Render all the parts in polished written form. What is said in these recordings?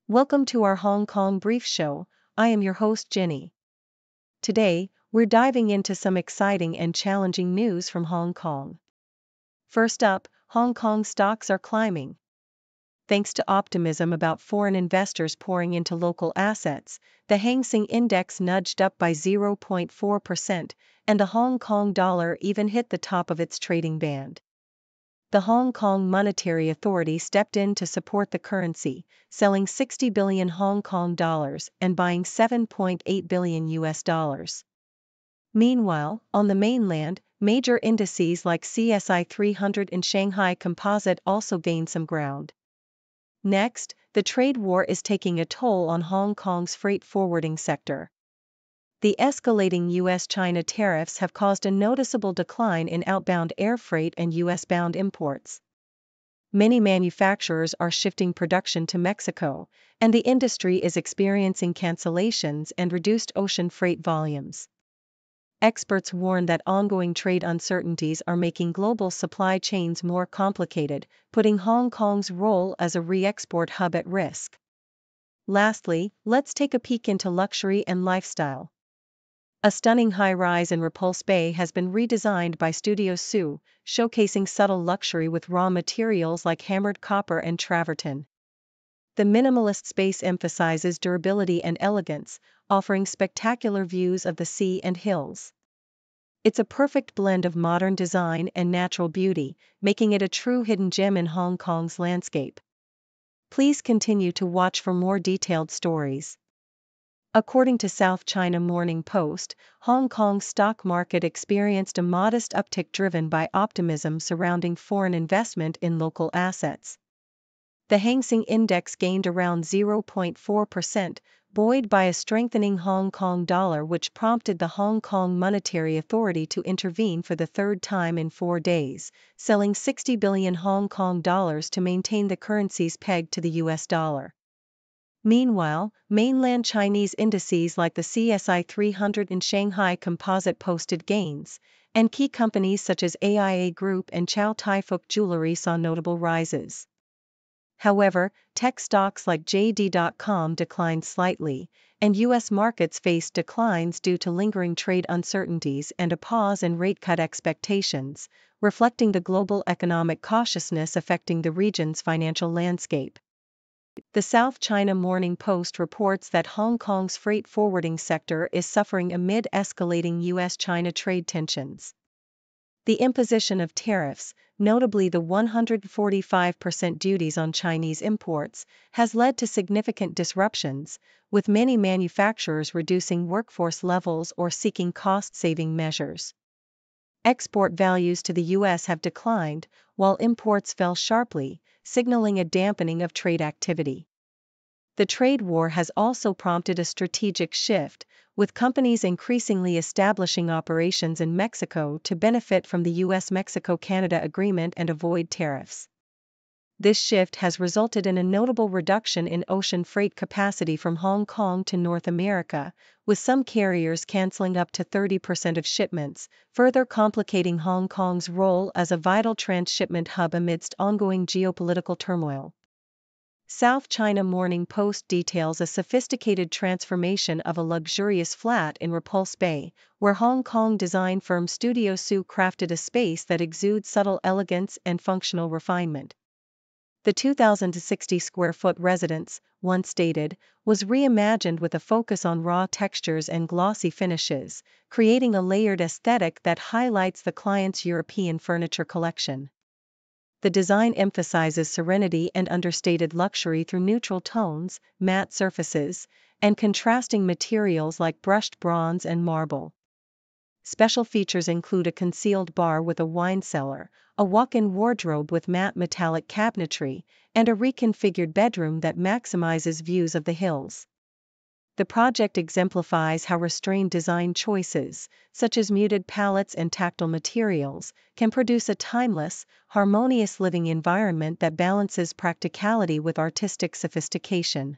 Welcome to our Hong Kong Brief Show. I am your host Ginny. Today, we're diving into some exciting and challenging news from Hong Kong. First up, Hong Kong stocks are climbing. Thanks to optimism about foreign investors pouring into local assets, the Hang Seng Index nudged up by 0.4%, and the Hong Kong dollar even hit the top of its trading band. The Hong Kong Monetary Authority stepped in to support the currency, selling 60 billion Hong Kong dollars and buying 7.8 billion US dollars. Meanwhile, on the mainland, major indices like CSI 300 and Shanghai Composite also gained some ground. Next, the trade war is taking a toll on Hong Kong's freight forwarding sector. The escalating US-China tariffs have caused a noticeable decline in outbound air freight and US-bound imports. Many manufacturers are shifting production to Mexico, and the industry is experiencing cancellations and reduced ocean freight volumes. Experts warn that ongoing trade uncertainties are making global supply chains more complicated, putting Hong Kong's role as a re-export hub at risk. Lastly, let's take a peek into luxury and lifestyle. A stunning high-rise in Repulse Bay has been redesigned by Studio Sue, showcasing subtle luxury with raw materials like hammered copper and travertine. The minimalist space emphasizes durability and elegance, offering spectacular views of the sea and hills. It's a perfect blend of modern design and natural beauty, making it a true hidden gem in Hong Kong's landscape. Please continue to watch for more detailed stories. According to South China Morning Post, Hong Kong's stock market experienced a modest uptick driven by optimism surrounding foreign investment in local assets. The Hang Seng Index gained around 0.4%, buoyed by a strengthening Hong Kong dollar, which prompted the Hong Kong Monetary Authority to intervene for the third time in 4 days, selling 60 billion Hong Kong dollars to maintain the currency's peg to the US dollar. Meanwhile, mainland Chinese indices like the CSI 300 and Shanghai Composite posted gains, and key companies such as AIA Group and Chow Tai Fook Jewelry saw notable rises. However, tech stocks like JD.com declined slightly, and U.S. markets faced declines due to lingering trade uncertainties and a pause in rate cut expectations, reflecting the global economic cautiousness affecting the region's financial landscape. The South China Morning Post reports that Hong Kong's freight forwarding sector is suffering amid escalating US-China trade tensions. The imposition of tariffs, notably the 145% duties on Chinese imports, has led to significant disruptions, with many manufacturers reducing workforce levels or seeking cost-saving measures. Export values to the U.S. have declined, while imports fell sharply, signaling a dampening of trade activity. The trade war has also prompted a strategic shift, with companies increasingly establishing operations in Mexico to benefit from the U.S.-Mexico-Canada agreement and avoid tariffs. This shift has resulted in a notable reduction in ocean freight capacity from Hong Kong to North America, with some carriers canceling up to 30% of shipments, further complicating Hong Kong's role as a vital transshipment hub amidst ongoing geopolitical turmoil. South China Morning Post details a sophisticated transformation of a luxurious flat in Repulse Bay, where Hong Kong design firm Studio Sue crafted a space that exudes subtle elegance and functional refinement. The 2,060 square foot residence, once dated, was reimagined with a focus on raw textures and glossy finishes, creating a layered aesthetic that highlights the client's European furniture collection. The design emphasizes serenity and understated luxury through neutral tones, matte surfaces, and contrasting materials like brushed bronze and marble. Special features include a concealed bar with a wine cellar, a walk-in wardrobe with matte metallic cabinetry, and a reconfigured bedroom that maximizes views of the hills. The project exemplifies how restrained design choices, such as muted palettes and tactile materials, can produce a timeless, harmonious living environment that balances practicality with artistic sophistication.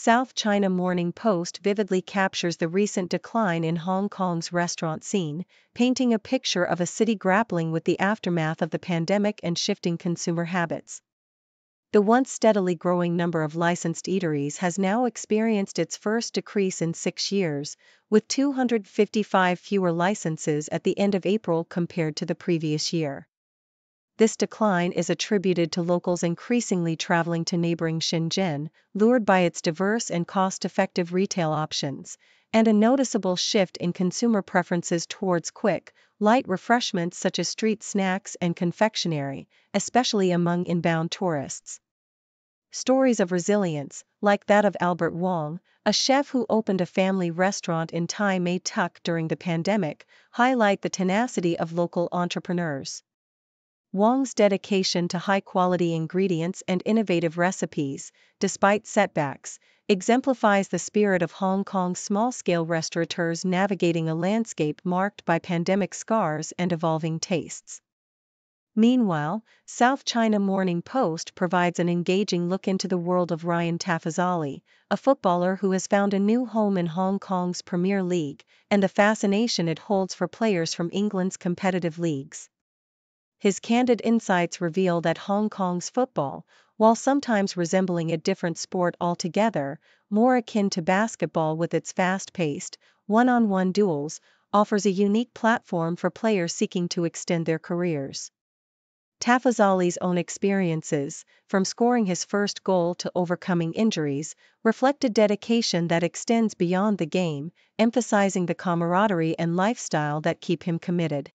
South China Morning Post vividly captures the recent decline in Hong Kong's restaurant scene, painting a picture of a city grappling with the aftermath of the pandemic and shifting consumer habits. The once steadily growing number of licensed eateries has now experienced its first decrease in 6 years, with 255 fewer licenses at the end of April compared to the previous year. This decline is attributed to locals increasingly traveling to neighboring Shenzhen, lured by its diverse and cost-effective retail options, and a noticeable shift in consumer preferences towards quick, light refreshments such as street snacks and confectionery, especially among inbound tourists. Stories of resilience, like that of Albert Wong, a chef who opened a family restaurant in Tai Mai Tuk during the pandemic, highlight the tenacity of local entrepreneurs. Wong's dedication to high-quality ingredients and innovative recipes, despite setbacks, exemplifies the spirit of Hong Kong's small-scale restaurateurs navigating a landscape marked by pandemic scars and evolving tastes. Meanwhile, South China Morning Post provides an engaging look into the world of Ryan Tafazali, a footballer who has found a new home in Hong Kong's Premier League, and the fascination it holds for players from England's competitive leagues. His candid insights reveal that Hong Kong's football, while sometimes resembling a different sport altogether, more akin to basketball with its fast-paced, one-on-one duels, offers a unique platform for players seeking to extend their careers. Tafazali's own experiences, from scoring his first goal to overcoming injuries, reflect a dedication that extends beyond the game, emphasizing the camaraderie and lifestyle that keep him committed.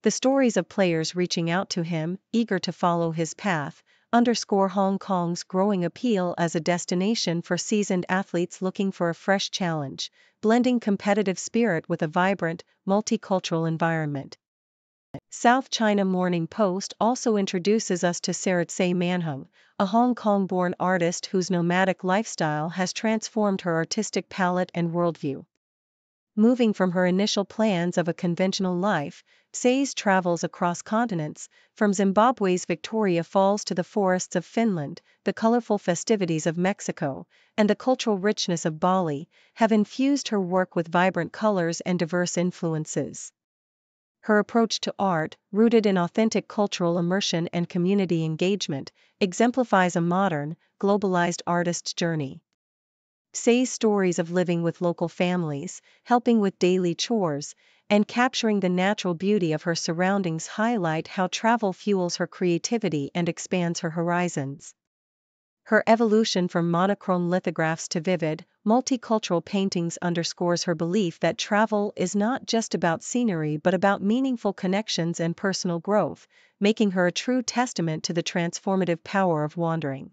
The stories of players reaching out to him, eager to follow his path, underscore Hong Kong's growing appeal as a destination for seasoned athletes looking for a fresh challenge, blending competitive spirit with a vibrant, multicultural environment. South China Morning Post also introduces us to Saratsay Manhung, a Hong Kong-born artist whose nomadic lifestyle has transformed her artistic palette and worldview. Moving from her initial plans of a conventional life, Say's travels across continents, from Zimbabwe's Victoria Falls to the forests of Finland, the colorful festivities of Mexico, and the cultural richness of Bali, have infused her work with vibrant colors and diverse influences. Her approach to art, rooted in authentic cultural immersion and community engagement, exemplifies a modern, globalized artist's journey. Say's stories of living with local families, helping with daily chores, and capturing the natural beauty of her surroundings highlight how travel fuels her creativity and expands her horizons. Her evolution from monochrome lithographs to vivid, multicultural paintings underscores her belief that travel is not just about scenery but about meaningful connections and personal growth, making her a true testament to the transformative power of wandering.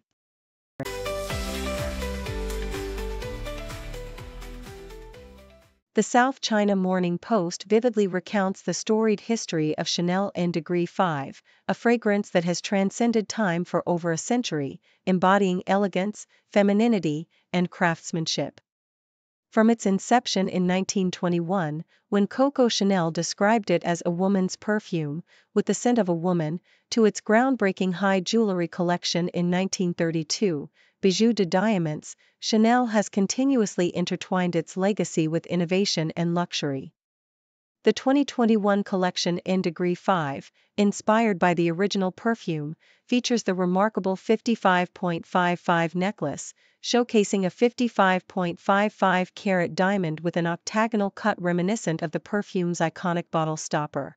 The South China Morning Post vividly recounts the storied history of Chanel Degree 5, a fragrance that has transcended time for over a century, embodying elegance, femininity, and craftsmanship. From its inception in 1921, when Coco Chanel described it as a woman's perfume, with the scent of a woman, to its groundbreaking high jewelry collection in 1932, Bijoux de Diamants, Chanel has continuously intertwined its legacy with innovation and luxury. The 2021 collection Degree 5, inspired by the original perfume, features the remarkable 55.55 necklace, showcasing a 55.55 carat diamond with an octagonal cut reminiscent of the perfume's iconic bottle stopper.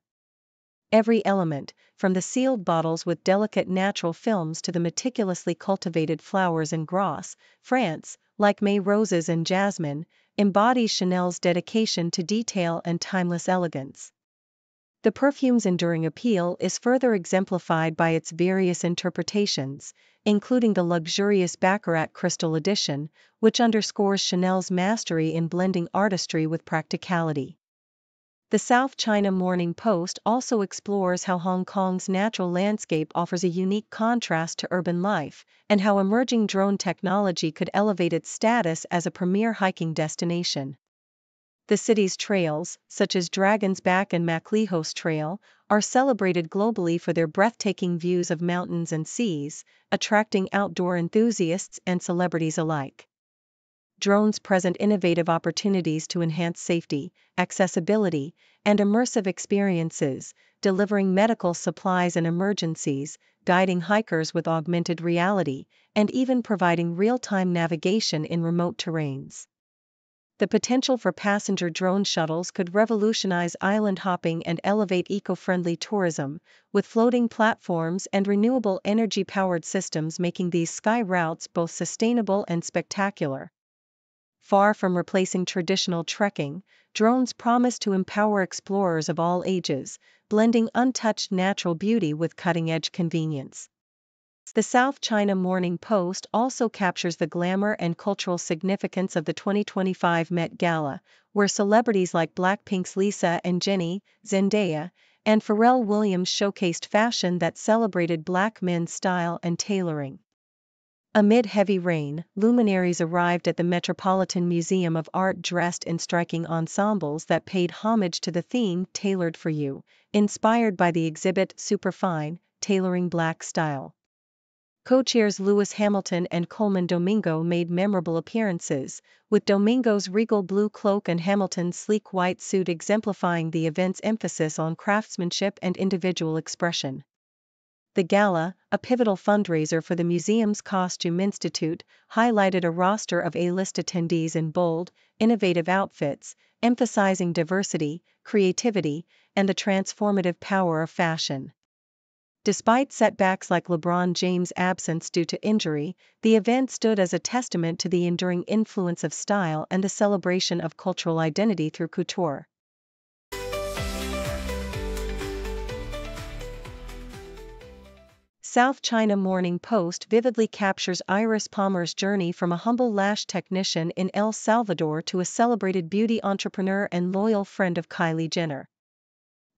Every element, from the sealed bottles with delicate natural films to the meticulously cultivated flowers in Grasse, France, like May roses and jasmine, embodies Chanel's dedication to detail and timeless elegance. The perfume's enduring appeal is further exemplified by its various interpretations, including the luxurious Baccarat Crystal Edition, which underscores Chanel's mastery in blending artistry with practicality. The South China Morning Post also explores how Hong Kong's natural landscape offers a unique contrast to urban life, and how emerging drone technology could elevate its status as a premier hiking destination. The city's trails, such as Dragon's Back and Maclehose Trail, are celebrated globally for their breathtaking views of mountains and seas, attracting outdoor enthusiasts and celebrities alike. drones present innovative opportunities to enhance safety, accessibility, and immersive experiences, delivering medical supplies and emergencies, guiding hikers with augmented reality, and even providing real-time navigation in remote terrains. The potential for passenger drone shuttles could revolutionize island hopping and elevate eco-friendly tourism, with floating platforms and renewable energy-powered systems making these sky routes both sustainable and spectacular. Far from replacing traditional trekking, drones promise to empower explorers of all ages, blending untouched natural beauty with cutting-edge convenience. The South China Morning Post also captures the glamour and cultural significance of the 2025 Met Gala, where celebrities like Blackpink's Lisa and Jennie, Zendaya, and Pharrell Williams showcased fashion that celebrated Black men's style and tailoring. Amid heavy rain, luminaries arrived at the Metropolitan Museum of Art dressed in striking ensembles that paid homage to the theme "Tailored for You," inspired by the exhibit "Superfine, Tailoring Black Style." Co-chairs Lewis Hamilton and Coleman Domingo made memorable appearances, with Domingo's regal blue cloak and Hamilton's sleek white suit exemplifying the event's emphasis on craftsmanship and individual expression. The gala, a pivotal fundraiser for the museum's Costume Institute, highlighted a roster of A-list attendees in bold, innovative outfits, emphasizing diversity, creativity, and the transformative power of fashion. Despite setbacks like LeBron James' absence due to injury, the event stood as a testament to the enduring influence of style and the celebration of cultural identity through couture. South China Morning Post vividly captures Iris Palmer's journey from a humble lash technician in El Salvador to a celebrated beauty entrepreneur and loyal friend of Kylie Jenner.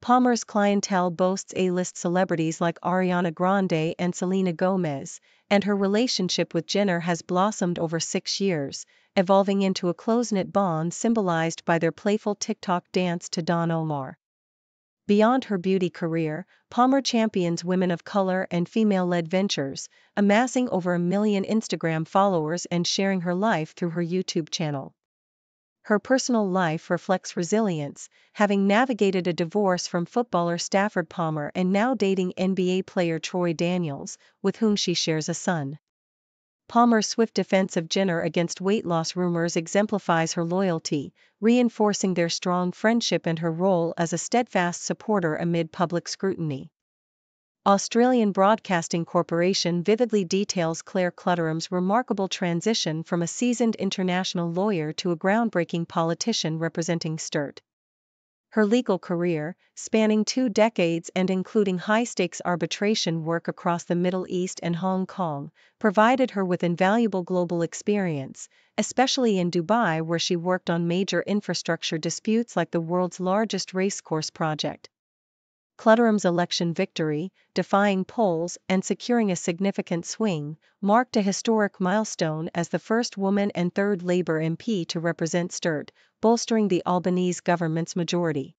Palmer's clientele boasts A-list celebrities like Ariana Grande and Selena Gomez, and her relationship with Jenner has blossomed over 6 years, evolving into a close-knit bond symbolized by their playful TikTok dance to Don Omar. Beyond her beauty career, Palmer champions women of color and female-led ventures, amassing over 1 million Instagram followers and sharing her life through her YouTube channel. Her personal life reflects resilience, having navigated a divorce from footballer Stafford Palmer and now dating NBA player Troy Daniels, with whom she shares a son. Palmer's swift defense of Jenner against weight loss rumors exemplifies her loyalty, reinforcing their strong friendship and her role as a steadfast supporter amid public scrutiny. Australian Broadcasting Corporation vividly details Claire Clutterham's remarkable transition from a seasoned international lawyer to a groundbreaking politician representing Sturt. Her legal career, spanning 2 decades and including high-stakes arbitration work across the Middle East and Hong Kong, provided her with invaluable global experience, especially in Dubai where she worked on major infrastructure disputes like the world's largest racecourse project. Clutterham's election victory, defying polls and securing a significant swing, marked a historic milestone as the first woman and third Labour MP to represent Sturt, bolstering the Albanese government's majority.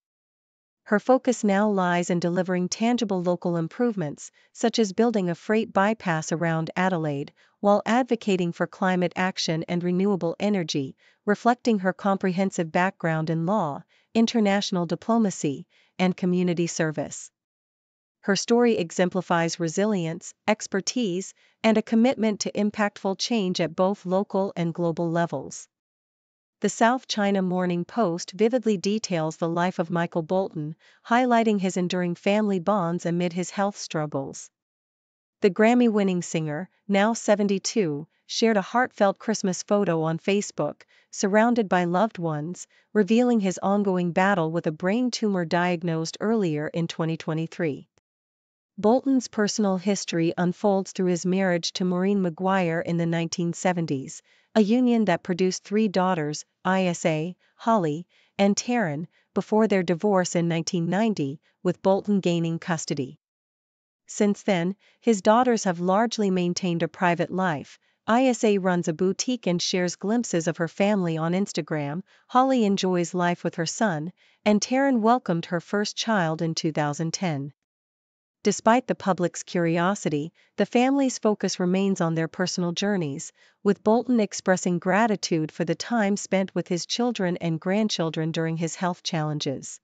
Her focus now lies in delivering tangible local improvements, such as building a freight bypass around Adelaide, while advocating for climate action and renewable energy, reflecting her comprehensive background in law, international diplomacy, and community service. Her story exemplifies resilience, expertise, and a commitment to impactful change at both local and global levels. The South China Morning Post vividly details the life of Michael Bolton, highlighting his enduring family bonds amid his health struggles. The Grammy-winning singer, now 72, shared a heartfelt Christmas photo on Facebook, surrounded by loved ones, revealing his ongoing battle with a brain tumor diagnosed earlier in 2023. Bolton's personal history unfolds through his marriage to Maureen Maguire in the 1970s, a union that produced 3 daughters, Isa, Holly, and Taryn, before their divorce in 1990, with Bolton gaining custody. Since then, his daughters have largely maintained a private life. Isa runs a boutique and shares glimpses of her family on Instagram, Holly enjoys life with her son, and Taryn welcomed her first child in 2010. Despite the public's curiosity, the family's focus remains on their personal journeys, with Bolton expressing gratitude for the time spent with his children and grandchildren during his health challenges.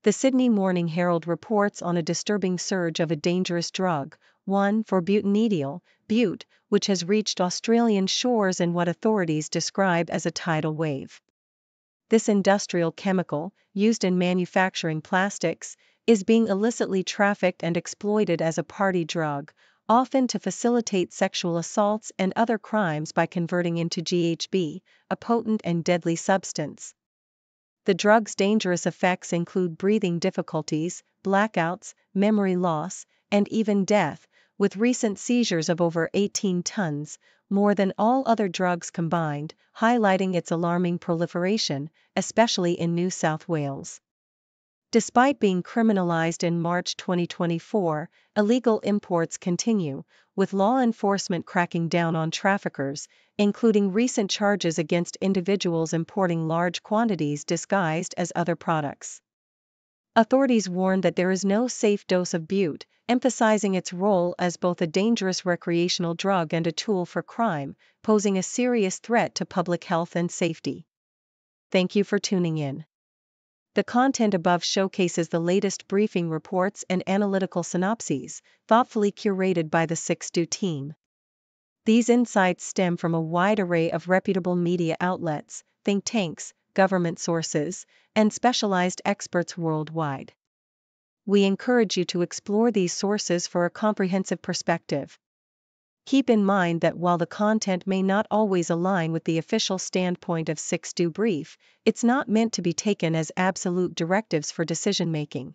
The Sydney Morning Herald reports on a disturbing surge of a dangerous drug, 1,4-butanediol, bute, which has reached Australian shores in what authorities describe as a tidal wave. This industrial chemical, used in manufacturing plastics, is being illicitly trafficked and exploited as a party drug, often to facilitate sexual assaults and other crimes by converting into GHB, a potent and deadly substance. The drug's dangerous effects include breathing difficulties, blackouts, memory loss, and even death, with recent seizures of over 18 tons, more than all other drugs combined, highlighting its alarming proliferation, especially in New South Wales. Despite being criminalized in March 2024, illegal imports continue, with law enforcement cracking down on traffickers, including recent charges against individuals importing large quantities disguised as other products. Authorities warn that there is no safe dose of bute, emphasizing its role as both a dangerous recreational drug and a tool for crime, posing a serious threat to public health and safety. Thank you for tuning in. The content above showcases the latest briefing reports and analytical synopses, thoughtfully curated by the 6Do team. These insights stem from a wide array of reputable media outlets, think tanks, government sources, and specialized experts worldwide. We encourage you to explore these sources for a comprehensive perspective. Keep in mind that while the content may not always align with the official standpoint of 6Do Brief, it's not meant to be taken as absolute directives for decision-making.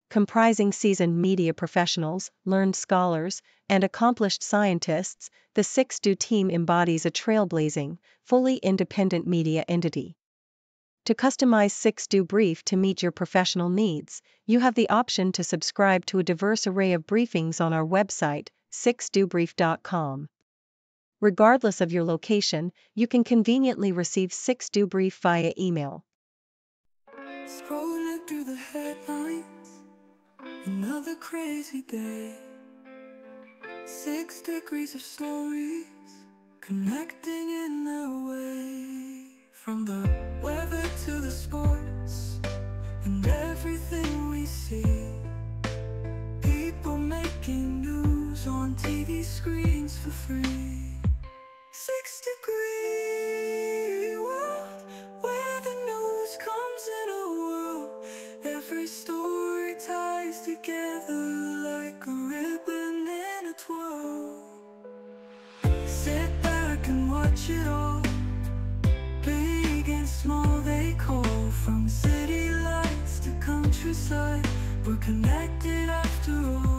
Comprising seasoned media professionals, learned scholars, and accomplished scientists, the 6Do team embodies a trailblazing, fully independent media entity. To customize 6Do Brief to meet your professional needs, you have the option to subscribe to a diverse array of briefings on our website, 6dobrief.com. Regardless of your location, you can conveniently receive 6Do Brief via email. Scrolling through the headlines, another crazy day. 6 degrees of stories, connecting in their way. From the weather to the sports, and everything we see. People making news on TV screens for free. 6-degree world, where the news comes in a whirl. Every story ties together like a ribbon in a twirl. Sit back and watch it all, big and small they call. From city lights to countryside, we're connected after all.